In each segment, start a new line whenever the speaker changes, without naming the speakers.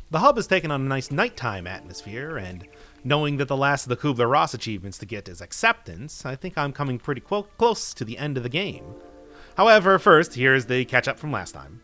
The hub has taken on a nice nighttime atmosphere, and knowing that the last of the Kubler-Ross achievements to get is acceptance, I think I'm coming pretty close to the end of the game. However, first, here's the catch-up from last time.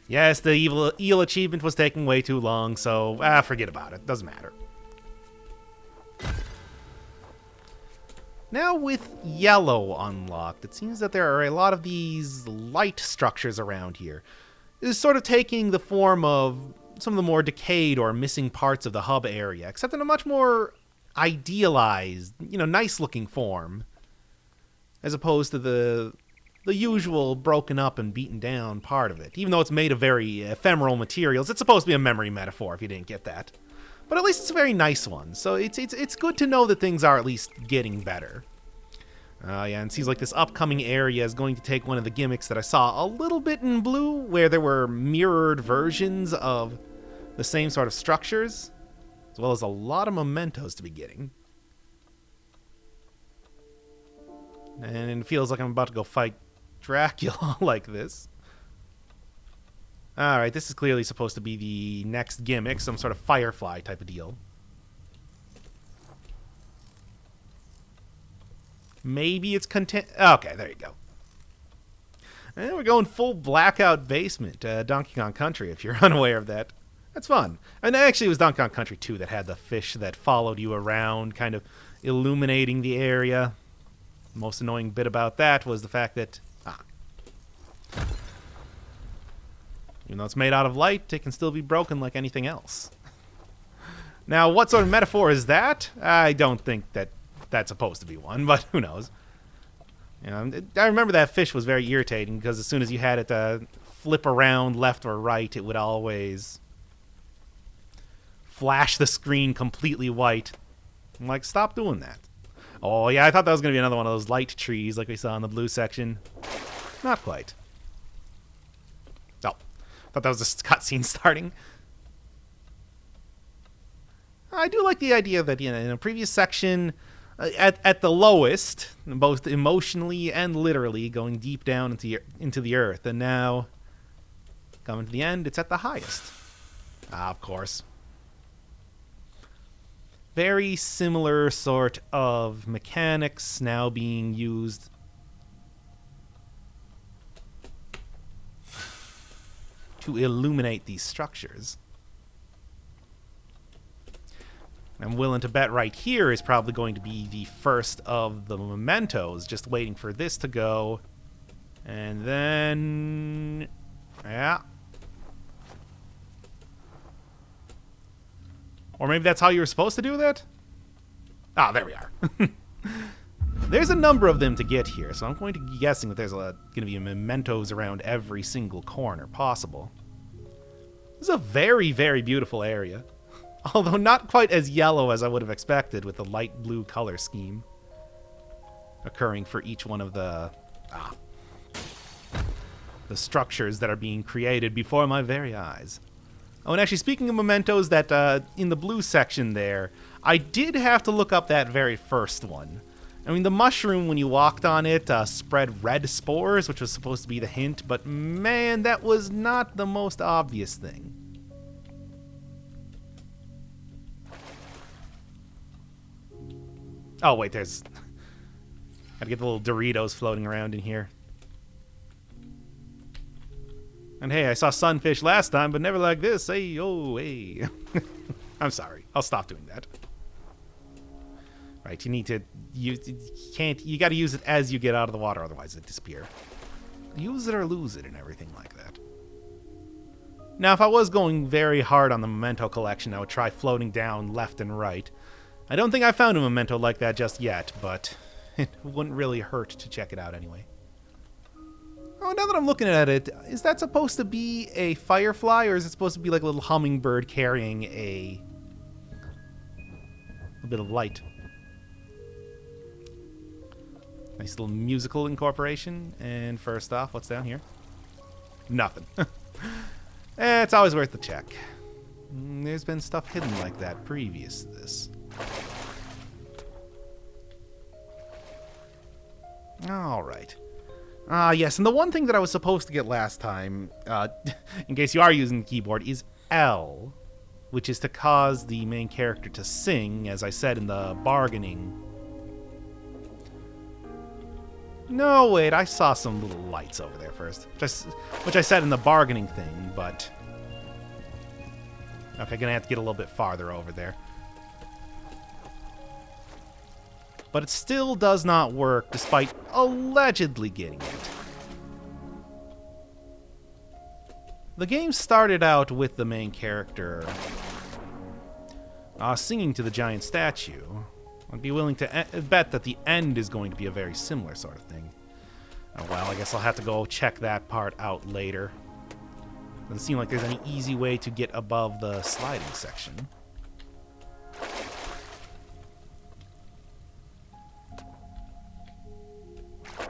Yes, the evil eel achievement was taking way too long, so forget about it. Doesn't matter. Now with yellow unlocked, it seems that there are a lot of these light structures around here. It is sort of taking the form of some of the more decayed or missing parts of the hub area, except in a much more idealized, nice-looking form, as opposed to the usual broken up and beaten down part of it. Even though it's made of very ephemeral materials, it's supposed to be a memory metaphor if you didn't get that. But at least it's a very nice one, so it's good to know that things are at least getting better. Yeah, and it seems like this upcoming area is going to take one of the gimmicks that I saw a little bit in blue, where there were mirrored versions of the same sort of structures, as well as a lot of mementos to be getting. And it feels like I'm about to go fight Dracula like this. Alright, this is clearly supposed to be the next gimmick, some sort of Firefly type of deal. Maybe it's content. Okay, there you go. And we're going full blackout basement, Donkey Kong Country, if you're unaware of that. That's fun. And actually, it was Donkey Kong Country 2 that had the fish that followed you around, kind of illuminating the area. The most annoying bit about that was the fact that, even though it's made out of light, it can still be broken like anything else. Now, what sort of metaphor is that? I don't think that that's supposed to be one, but who knows. I remember that fish was very irritating because as soon as you had it flip around left or right, it would always flash the screen completely white. I'm like, stop doing that. Oh, yeah, I thought that was going to be another one of those light trees like we saw in the blue section. Not quite. Oh, thought that was a cutscene starting. I do like the idea that, in a previous section, at the lowest, both emotionally and literally, going deep down into the earth, and now, coming to the end, it's at the highest. Of course. Very similar sort of mechanics now being used to illuminate these structures. I'm willing to bet right here is probably going to be the first of the mementos, just waiting for this to go. And then, yeah. Or maybe that's how you were supposed to do that? Ah, there we are. There's a number of them to get here, so I'm going to be guessing that there's going to be mementos around every single corner possible. This is a very, very beautiful area. Although not quite as yellow as I would have expected with the light blue color scheme occurring for each one of the structures that are being created before my very eyes. Oh, and actually, speaking of mementos, that in the blue section there, I did have to look up that very first one. I mean, the mushroom, when you walked on it, spread red spores, which was supposed to be the hint, but man, that was not the most obvious thing. Oh, wait, there's... Gotta get the little Doritos floating around in here. And hey, I saw sunfish last time, but never like this. Hey, oh, hey. I'm sorry. I'll stop doing that. Right, you need to... You gotta use it as you get out of the water, otherwise it disappear. Use it or lose it and everything like that. Now, if I was going very hard on the memento collection, I would try floating down left and right. I don't think I found a memento like that just yet, but it wouldn't really hurt to check it out anyway. Oh, now that I'm looking at it, is that supposed to be a firefly, or is it supposed to be like a little hummingbird carrying a bit of light? Nice little musical incorporation. And first off, what's down here? Nothing. It's always worth the check. There's been stuff hidden like that previous to this. Alright. Yes, and the one thing that I was supposed to get last time, in case you are using the keyboard, is L, which is to cause the main character to sing, as I said in the bargaining. No, wait, I saw some little lights over there first, which I said in the bargaining thing, but... Okay, gonna have to get a little bit farther over there. But it still does not work, despite allegedly getting it. The game started out with the main character singing to the giant statue. I'd be willing to bet that the end is going to be a very similar sort of thing. Oh, well, I guess I'll have to go check that part out later. Doesn't seem like there's any easy way to get above the sliding section.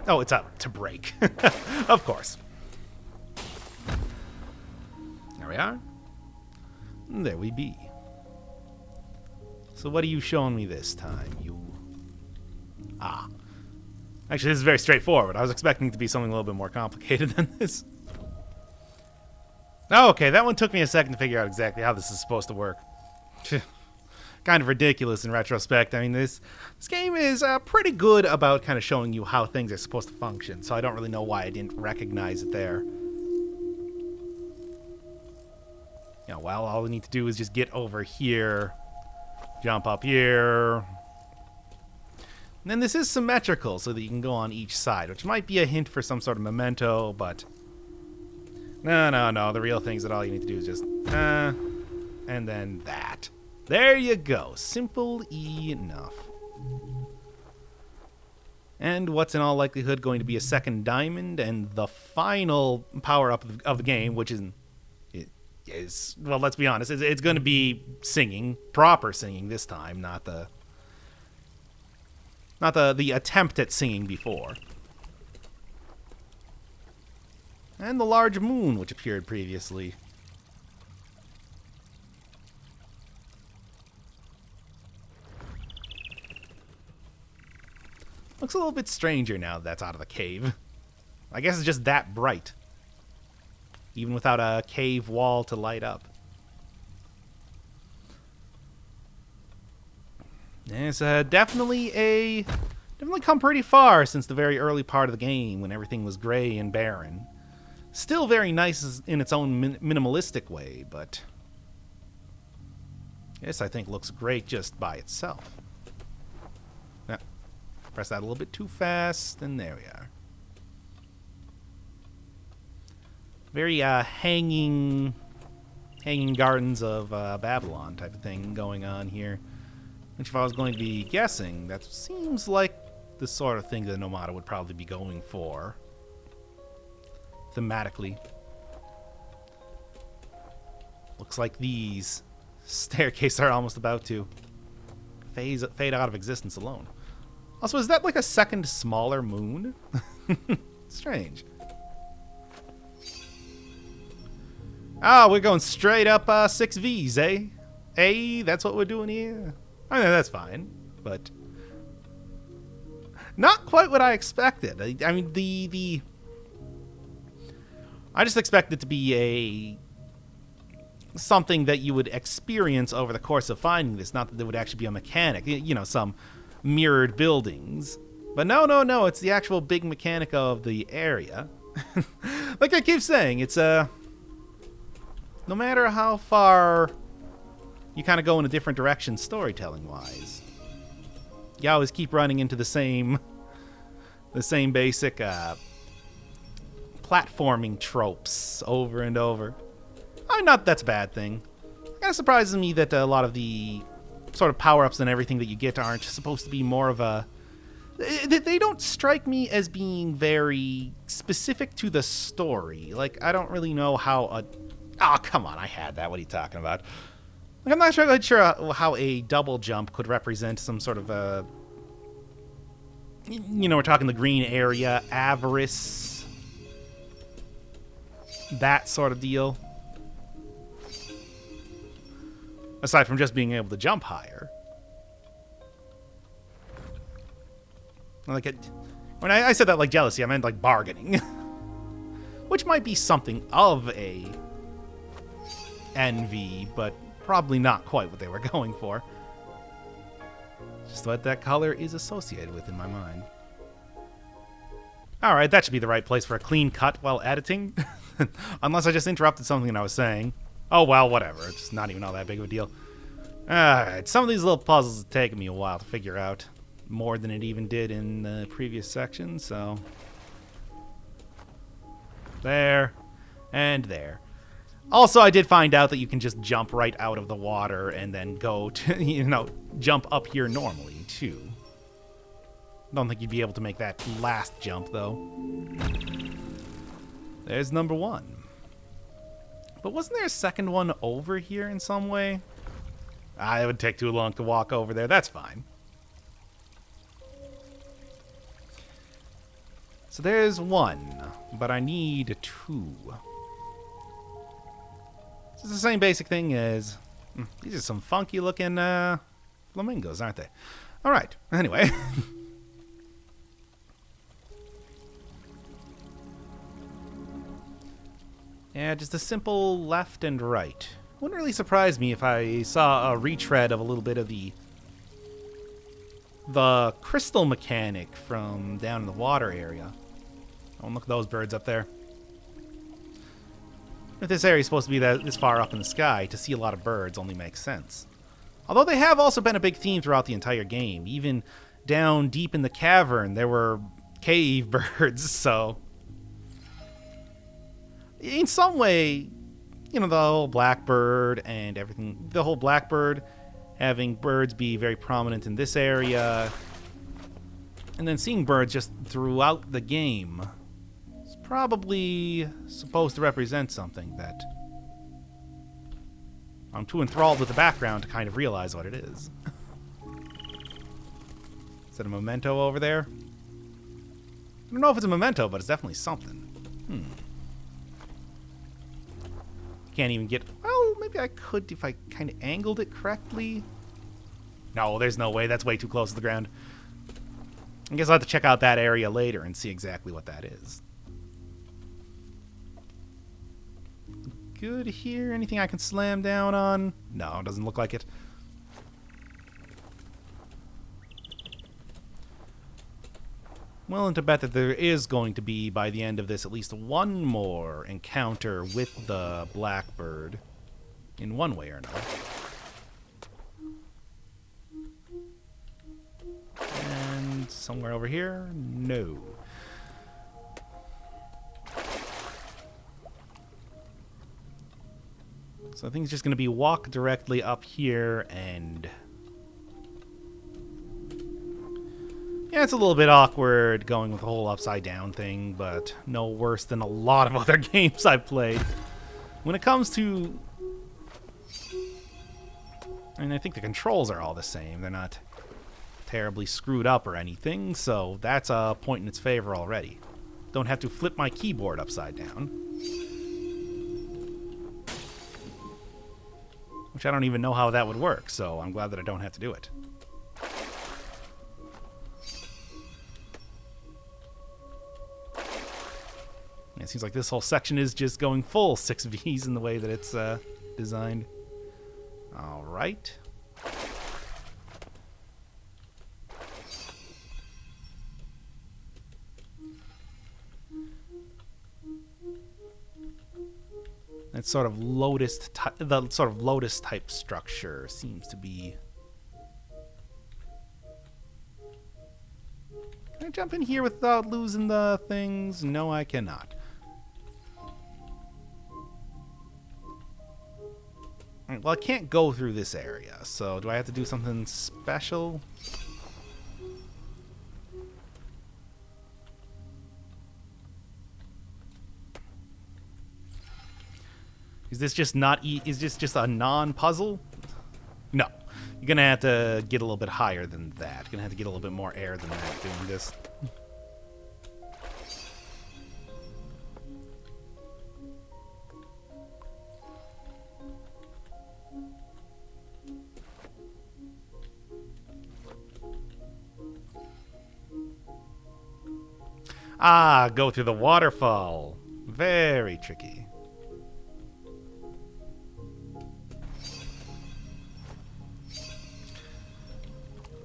Oh, it's up to break. Of course. There we are. There we be. So what are you showing me this time, you... Actually, this is very straightforward. I was expecting it to be something a little bit more complicated than this. Oh, okay, that one took me a second to figure out exactly how this is supposed to work. Kind of ridiculous in retrospect. I mean, this game is pretty good about kind of showing you how things are supposed to function, so I don't really know why I didn't recognize it there. Yeah, well, all we need to do is just get over here, jump up here. And then this is symmetrical, so that you can go on each side, which might be a hint for some sort of memento, but... No. The real thing is that all you need to do is just... and then that. There you go. Simple enough. And what's in all likelihood going to be a second diamond, and the final power-up of the game, which is, well, let's be honest, it's going to be singing, proper singing this time, not the attempt at singing before. And the large moon, which appeared previously. Looks a little bit stranger now that that's out of the cave. I guess it's just that bright. Even without a cave wall to light up. It's definitely come pretty far since the very early part of the game when everything was gray and barren. Still very nice in its own minimalistic way, but this I think looks great just by itself. Now, press that a little bit too fast, and there we are. Very hanging gardens of Babylon type of thing going on here. Which, if I was going to be guessing, that seems like the sort of thing that Nomada would probably be going for. Thematically. Looks like these staircase are almost about to fade out of existence alone. Also, is that like a second smaller moon? Strange. Ah, we're going straight up 6 Vs, eh? Hey, that's what we're doing here? I mean, that's fine, but not quite what I expected. I mean, I just expected it to be something that you would experience over the course of finding this, not that there would actually be a mechanic, you know, some mirrored buildings. But no, it's the actual big mechanic of the area. Like I keep saying, it's no matter how far you kind of go in a different direction storytelling-wise, you always keep running into the same basic platforming tropes over and over. Not that's a bad thing. It kind of surprises me that a lot of the sort of power-ups and everything that you get aren't supposed to be more of a... They don't strike me as being very specific to the story. Like, I don't really know how a... Oh, come on, I had that. What are you talking about? Like, I'm not sure how a double jump could represent some sort of a... You know, we're talking the green area, avarice, that sort of deal. Aside from just being able to jump higher. Like when I said that like jealousy, I meant like bargaining. Which might be something of a envy, but probably not quite what they were going for. Just what that color is associated with in my mind. Alright, that should be the right place for a clean cut while editing. Unless I just interrupted something that I was saying. Oh, well, whatever. It's not even all that big of a deal. Alright, some of these little puzzles have taken me a while to figure out. More than it even did in the previous section, so... There. And there. Also, I did find out that you can just jump right out of the water and then go to, you know, jump up here normally, too. Don't think you'd be able to make that last jump, though. There's number 1. But wasn't there a second one over here in some way? It would take too long to walk over there. That's fine. So there's 1, but I need 2. It's the same basic thing as... these are some funky looking flamingos, aren't they? Alright, anyway. Yeah, just a simple left and right. Wouldn't really surprise me if I saw a retread of a little bit of the crystal mechanic from down in the water area. Oh, look at those birds up there. If this area is supposed to be this far up in the sky, to see a lot of birds only makes sense. Although they have also been a big theme throughout the entire game. Even down deep in the cavern, there were cave birds, so... In some way, you know, the whole blackbird and everything, the whole blackbird having birds be very prominent in this area, and then seeing birds just throughout the game is probably supposed to represent something that I'm too enthralled with the background to kind of realize what it is. Is that a memento over there? I don't know if it's a memento, but it's definitely something. Can't even get... Well, maybe I could if I kind of angled it correctly. No, there's no way. That's way too close to the ground. I guess I'll have to check out that area later and see exactly what that is. Good here. Anything I can slam down on? No, it doesn't look like it. Willing to bet that there is going to be, by the end of this, at least one more encounter with the blackbird in one way or another. And somewhere over here? No. So I think it's just going to be walk directly up here and... Yeah, it's a little bit awkward going with the whole upside down thing, but no worse than a lot of other games I've played. When it comes to And I think the controls are all the same. They're not terribly screwed up or anything, so that's a point in its favor already. Don't have to flip my keyboard upside down. Which I don't even know how that would work, so I'm glad that I don't have to do it. It seems like this whole section is just going full 6Vs in the way that it's designed. All right. That sort of the sort of lotus type structure seems to be. Can I jump in here without losing the things? No, I cannot. Alright, well, I can't go through this area, so do I have to do something special? Is this just is this just a non-puzzle? No. You're gonna have to get a little bit higher than that. You're gonna have to get a little bit more air than that doing this. Ah, go through the waterfall. Very tricky.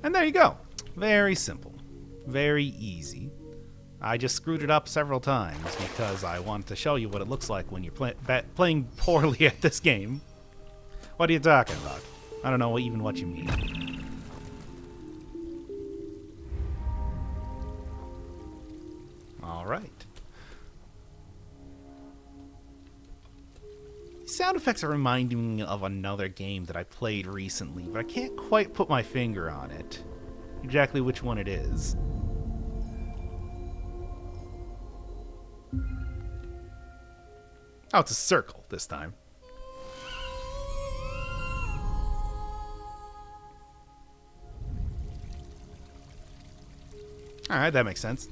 And there you go. Very simple. Very easy. I just screwed it up several times because I wanted to show you what it looks like when you're playing poorly at this game. What are you talking about? I don't know even what you mean. All right. Sound effects are reminding me of another game that I played recently, but I can't quite put my finger on it. Exactly which one it is. Oh, it's a circle this time. Alright, that makes sense.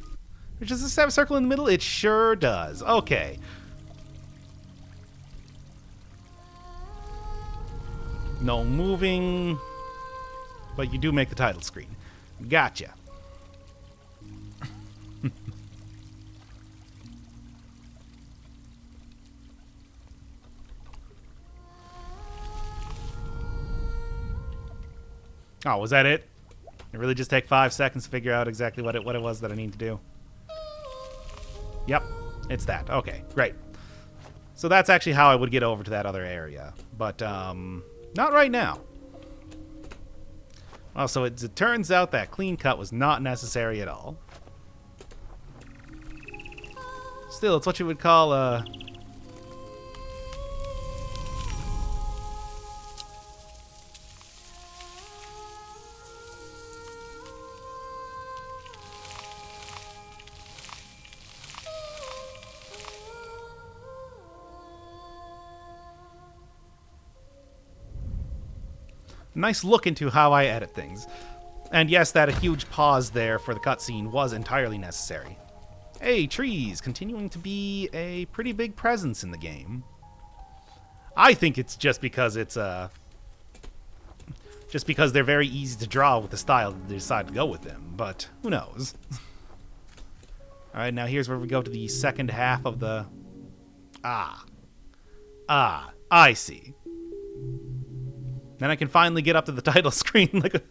Does this have a circle in the middle? It sure does. Okay. No moving, but you do make the title screen. Gotcha. Oh, was that it? It really just take 5 seconds to figure out exactly what it was that I need to do. Yep, it's that. Okay, great. So that's actually how I would get over to that other area, but not right now. Well, so it turns out that clean cut was not necessary at all. Still, it's what you would call a... nice look into how I edit things. And yes, that a huge pause there for the cutscene was entirely necessary. Hey, trees, continuing to be a pretty big presence in the game. I think it's just because they're very easy to draw with the style that they decide to go with them, but who knows? Alright, now here's where we go to the second half of the... I see. Then I can finally get up to the title screen like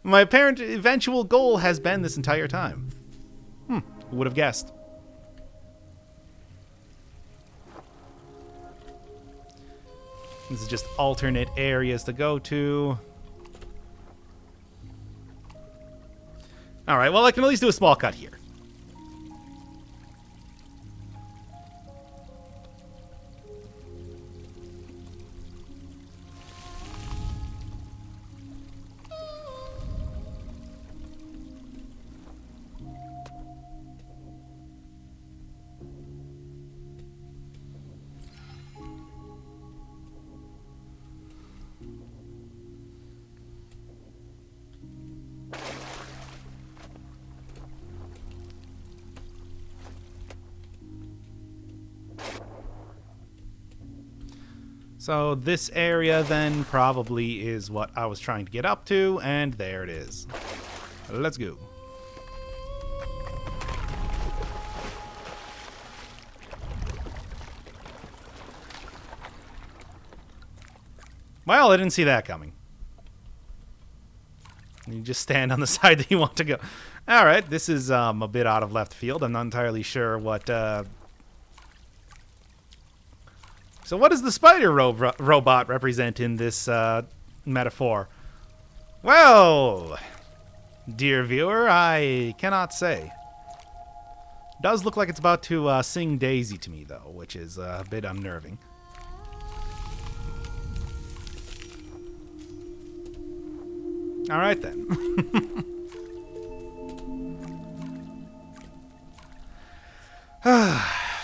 my apparent eventual goal has been this entire time. Who would have guessed? This is just alternate areas to go to. Alright, well I can at least do a small cut here. So this area then probably is what I was trying to get up to, and there it is. Let's go. Well, I didn't see that coming. You just stand on the side that you want to go. All right, this is a bit out of left field. I'm not entirely sure what... So what does the spider robot represent in this metaphor? Well, dear viewer, I cannot say. Does look like it's about to sing Daisy to me, though, which is a bit unnerving. All right, then.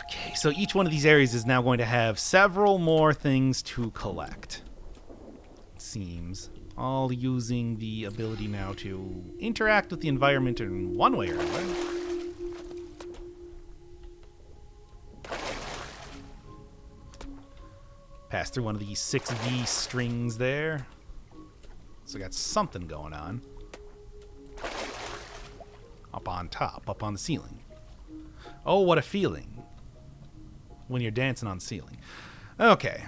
Okay, so each one of these areas is now going to have several more things to collect. It seems. All using the ability now to interact with the environment in one way or another. Pass through one of these 6V strings there. So got something going on. Up on top, up on the ceiling. Oh, what a feeling when you're dancing on the ceiling. Okay.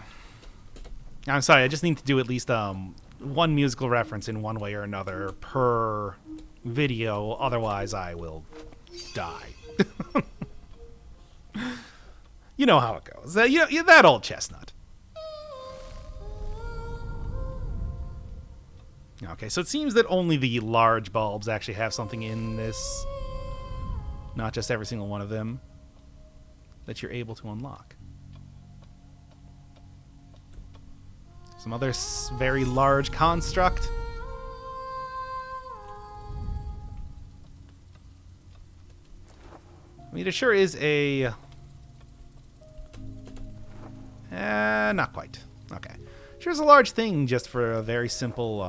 I'm sorry, I just need to do at least one musical reference in one way or another per video, otherwise I will die. You know how it goes. That old chestnut. Okay, so it seems that only the large bulbs actually have something in this. Not just every single one of them that you're able to unlock. Some other very large construct. I mean, it sure is a... not quite. Okay. Sure is a large thing just for a very simple...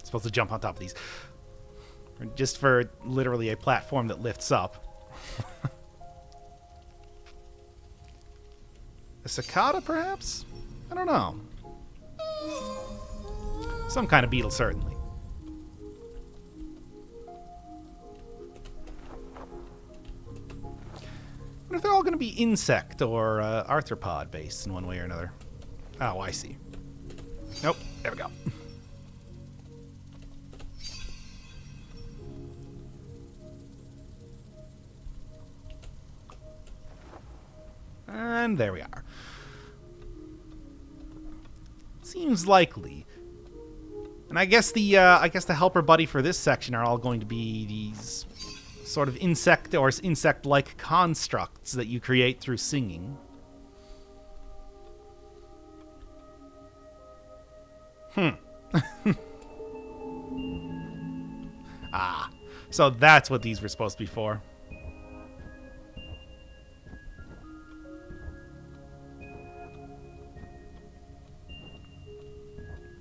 supposed to jump on top of these. Just for literally a platform that lifts up. A cicada, perhaps? I don't know. Some kind of beetle, certainly. I wonder if they're all going to be insect or arthropod based in one way or another. Oh, I see. Nope. There we go. And there we are. Seems likely. And I guess the helper buddy for this section are all going to be these sort of insect or insect-like constructs that you create through singing. Ah, so that's what these were supposed to be for.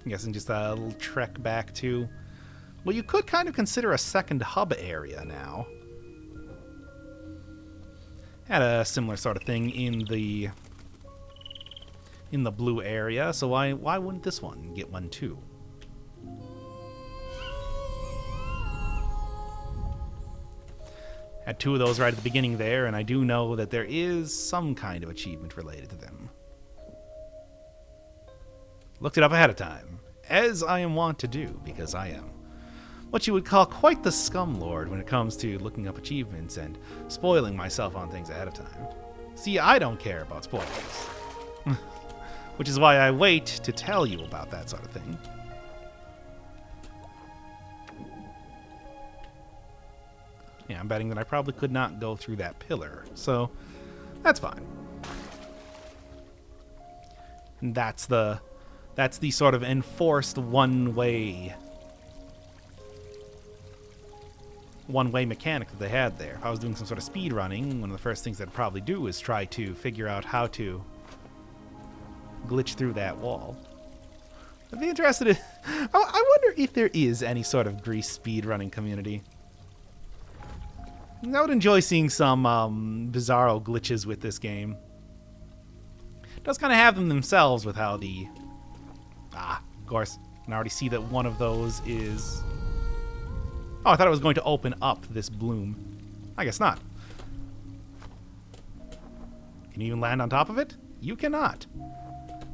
I'm guessing just a little trek back to... Well, you could kind of consider a second hub area now. Had a similar sort of thing in the blue area, so why wouldn't this one get one too? Had two of those right at the beginning there, and I do know that there is some kind of achievement related to them. Looked it up ahead of time, as I am wont to do, because I am what you would call quite the scumlord when it comes to looking up achievements and spoiling myself on things ahead of time. See, I don't care about spoilers. Which is why I wait to tell you about that sort of thing. Yeah, I'm betting that I probably could not go through that pillar, so that's fine. And that's the sort of enforced one-way mechanic that they had there. If I was doing some sort of speed running, one of the first things I'd probably do is try to figure out how to glitch through that wall. I'd be interested in... I wonder if there is any sort of GRIS speedrunning community. I would enjoy seeing some bizarro glitches with this game. does kind of have them themselves with how the... of course. I can already see that one of those is... Oh, I thought it was going to open up this bloom. I guess not. Can you even land on top of it? You cannot.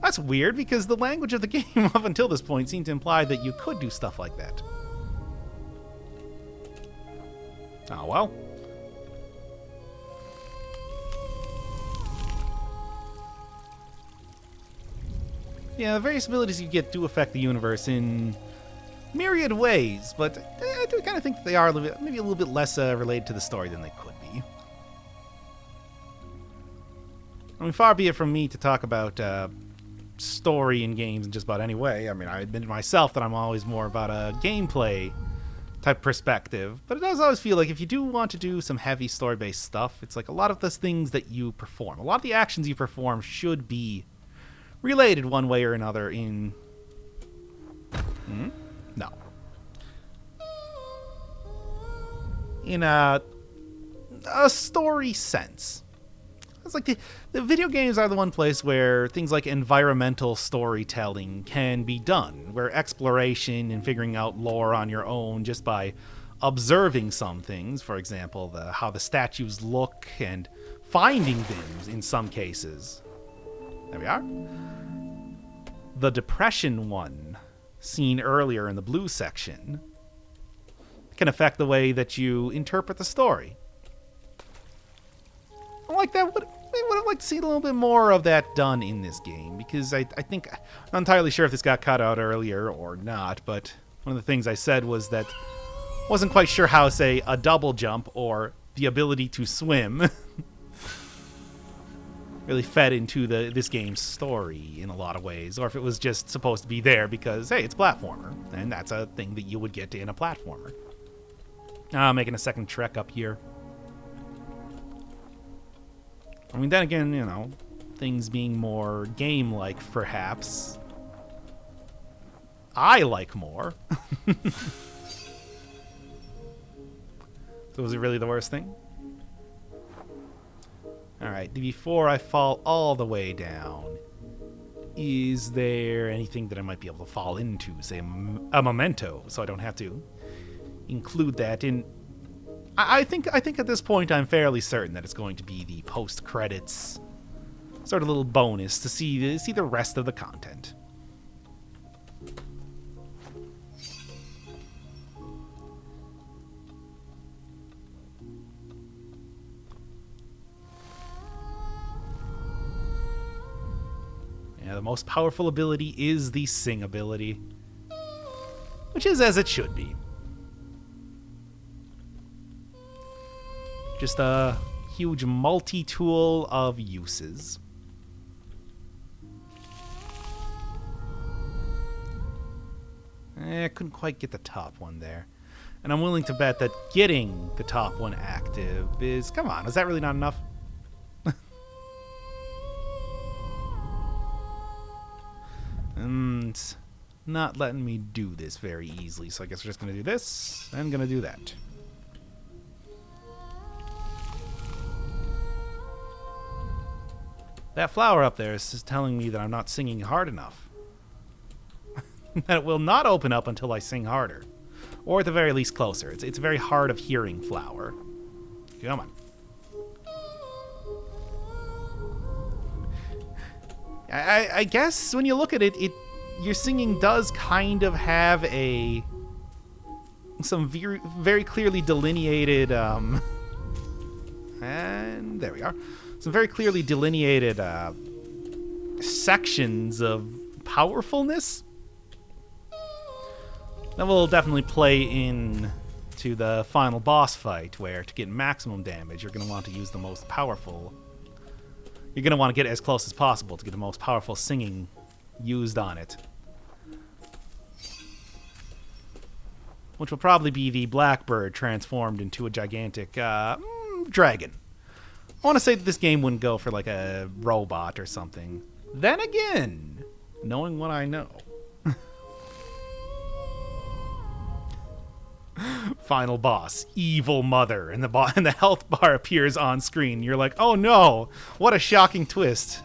That's weird, because the language of the game up until this point seemed to imply that you could do stuff like that. Oh, well. Yeah, the various abilities you get do affect the universe in myriad ways, but I do kind of think that they are maybe a little bit less related to the story than they could be. I mean, far be it from me to talk about story in games in just about any way. I mean, I admit myself that I'm always more about a gameplay type perspective, but it does always feel like if you do want to do some heavy story-based stuff, it's like a lot of the things that you perform, a lot of the actions you perform should be related one way or another in... No. In a story sense. It's like the video games are the one place where things like environmental storytelling can be done, where exploration and figuring out lore on your own just by observing some things, for example, how the statues look and finding things in some cases. There we are. The depression one, seen earlier in the blue section, can affect the way that you interpret the story. I like that. I would have liked to see a little bit more of that done in this game, because I think, I'm not entirely sure if this got cut out earlier or not, but one of the things I said was that I wasn't quite sure how, say, a double jump or the ability to swim really fed into this game's story in a lot of ways, or if it was just supposed to be there because, hey, it's a platformer, and that's a thing that you would get in a platformer. Making a second trek up here. I mean, then again, you know, things being more game-like, perhaps. I like more. So was it really the worst thing? Alright, before I fall all the way down, is there anything that I might be able to fall into? Say a memento, so I don't have to include that in... I think at this point I'm fairly certain that it's going to be the post-credits sort of little bonus to see the rest of the content. Yeah, the most powerful ability is the sing ability, which is as it should be. Just a huge multi-tool of uses. I couldn't quite get the top one there. And I'm willing to bet that getting the top one active is... Come on, is that really not enough? And it's not letting me do this very easily, so I guess we're just going to do this, and going to do that. That flower up there is telling me that I'm not singing hard enough. That it will not open up until I sing harder. Or at the very least closer. It's a very hard of hearing flower. Come on. I guess when you look at it, your singing does kind of have some very clearly delineated... and there we are. Some very clearly delineated sections of powerfulness that will definitely play in to the final boss fight, where to get maximum damage, you're going to want to use the most powerful. You're going to want to get as close as possible to get the most powerful singing used on it. Which will probably be the blackbird transformed into a gigantic dragon. I want to say that this game wouldn't go for like a robot or something. Then again, knowing what I know. Final boss, evil mother, and the health bar appears on screen. You're like, oh no, what a shocking twist.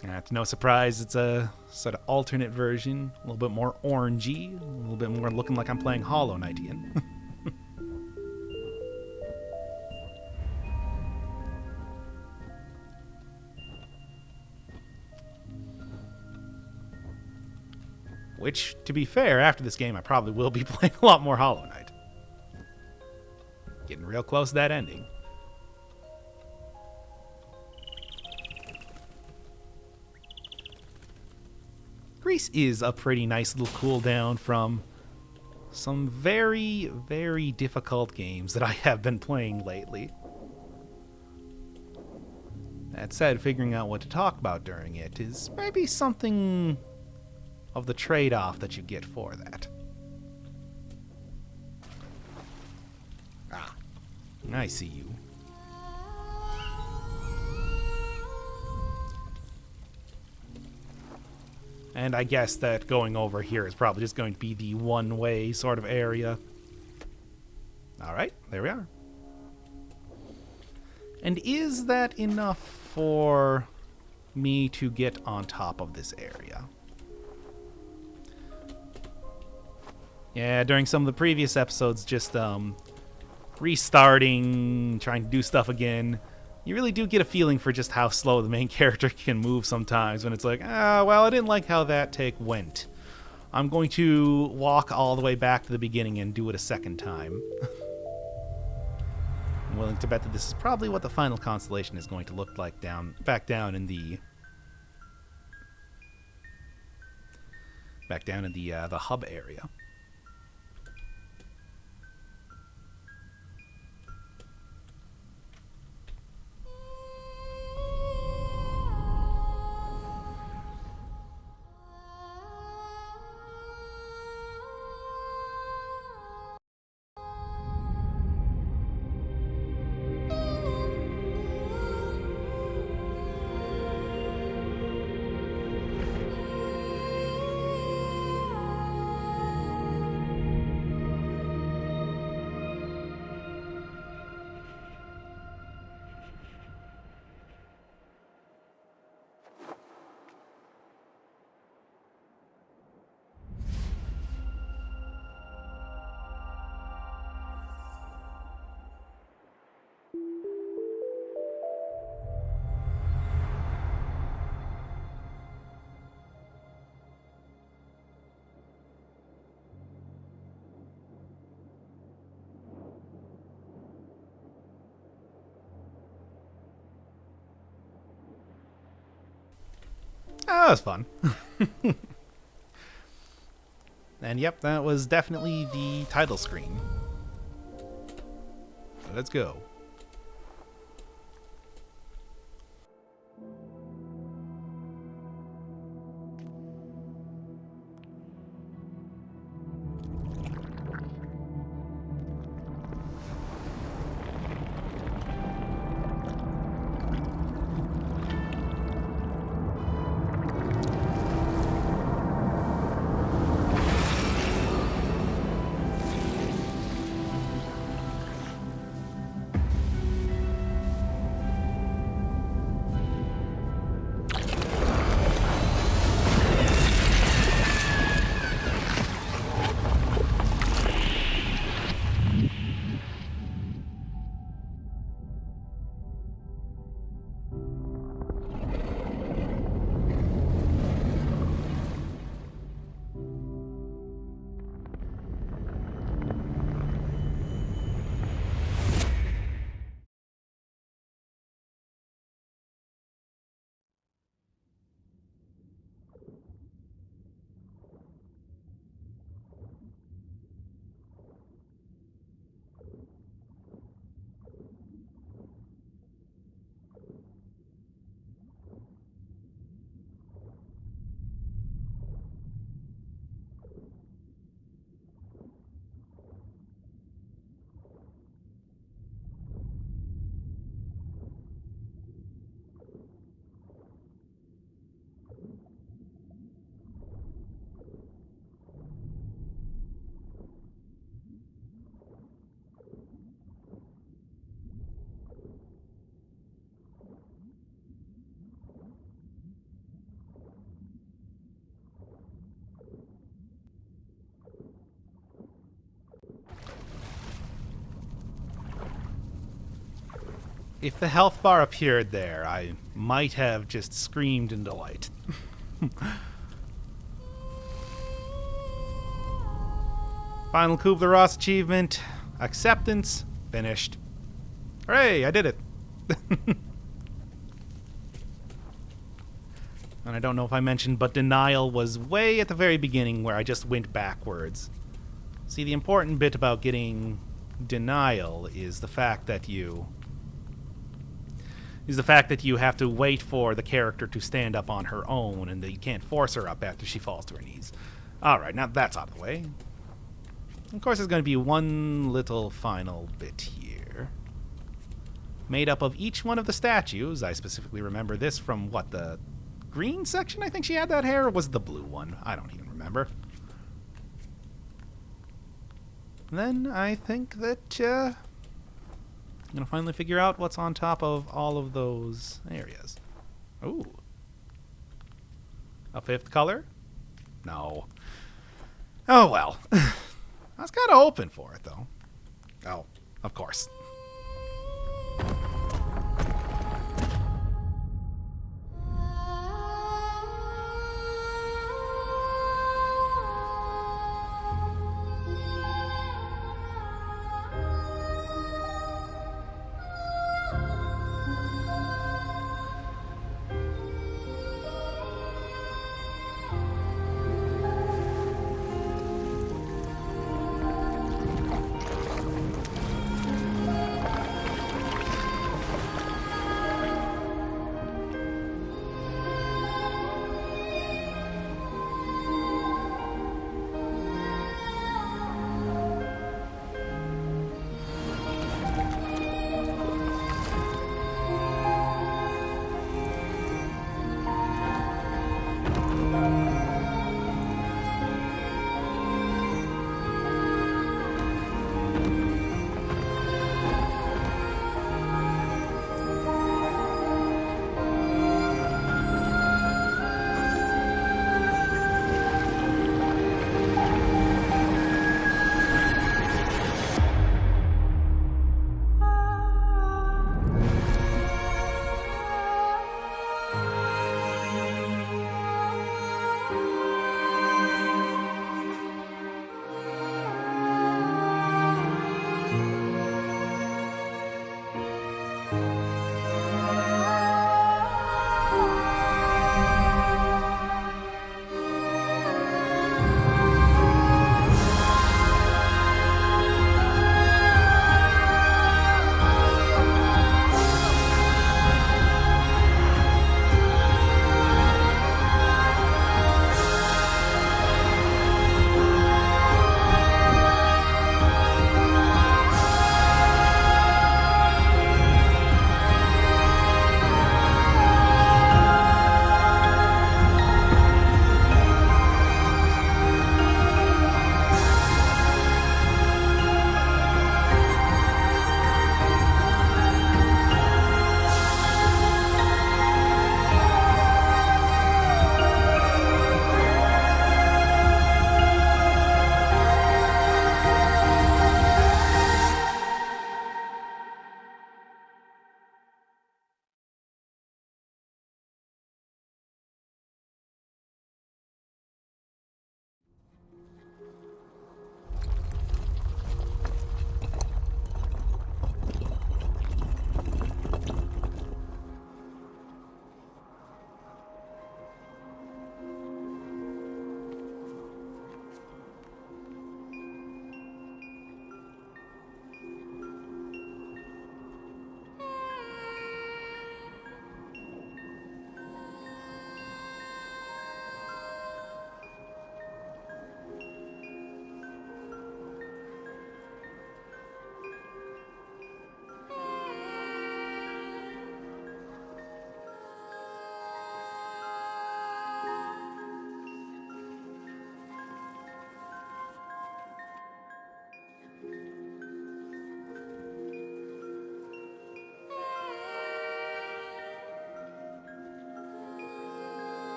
It's no surprise it's a sort of alternate version, a little bit more orangey, a little bit more looking like I'm playing Hollow Knight again. Which, to be fair, after this game I probably will be playing a lot more Hollow Knight. Getting real close to that ending. GRIS is a pretty nice little cooldown from some very, very difficult games that I have been playing lately. That said, figuring out what to talk about during it is maybe something of the trade-off that you get for that. Ah, I see you. And I guess that going over here is probably just going to be the one-way sort of area. Alright, there we are. And is that enough for me to get on top of this area? Yeah, during some of the previous episodes, just restarting, trying to do stuff again, you really do get a feeling for just how slow the main character can move sometimes when it's like, well, I didn't like how that take went. I'm going to walk all the way back to the beginning and do it a second time. I'm willing to bet that this is probably what the final constellation is going to look like back down in the hub area. Oh, that was fun. And yep, that was definitely the title screen. Let's go. If the health bar appeared there, I might have just screamed in delight. Final Kubler-Ross achievement. Acceptance. Finished. Hooray, I did it. And I don't know if I mentioned, but denial was way at the very beginning where I just went backwards. See, the important bit about getting denial is the fact that you have to wait for the character to stand up on her own, and that you can't force her up after she falls to her knees. Alright, now that's out of the way. Of course, there's going to be one little final bit here. Made up of each one of the statues. I specifically remember this from, what, the green section? I think she had that hair, or was it the blue one? I don't even remember. Then I think that I'm going to finally figure out what's on top of all of those areas. Ooh. A fifth color? No. Oh, well. I was kind of hoping for it, though. Oh, of course.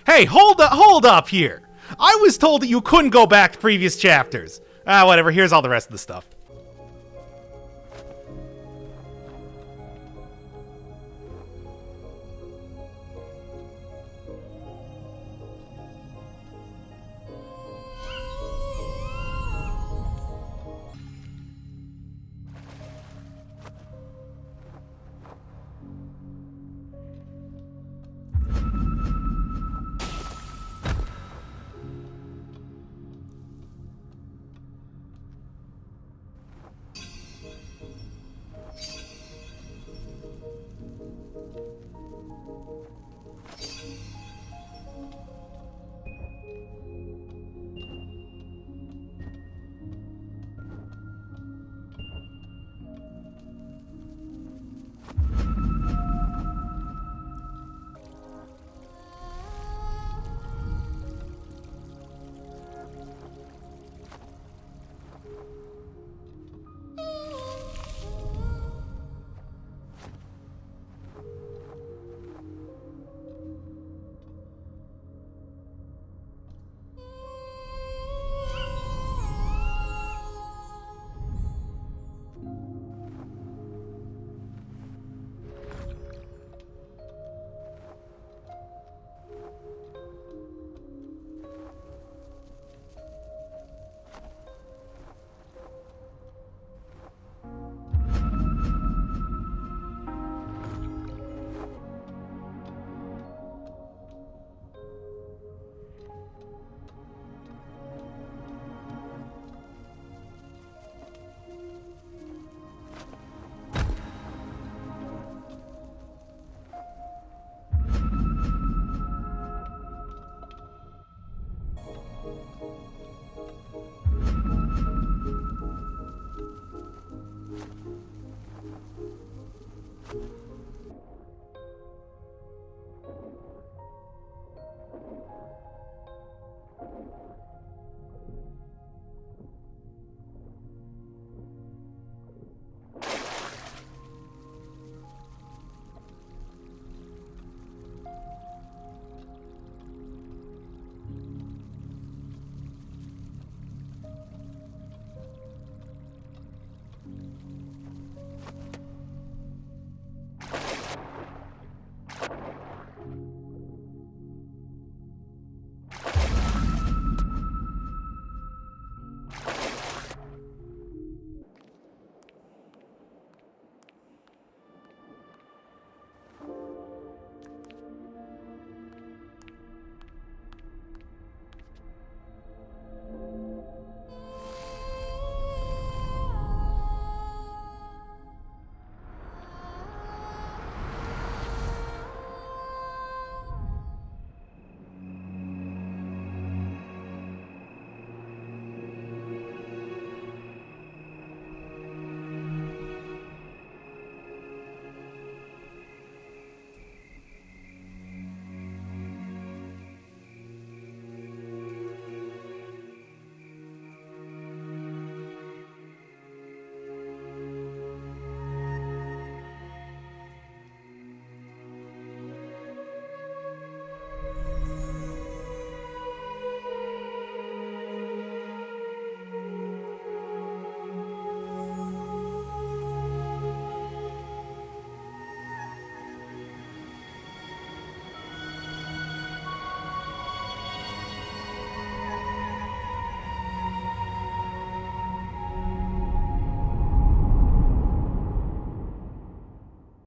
Hey, hold up here. I was told that you couldn't go back to previous chapters. Whatever, here's all the rest of the stuff.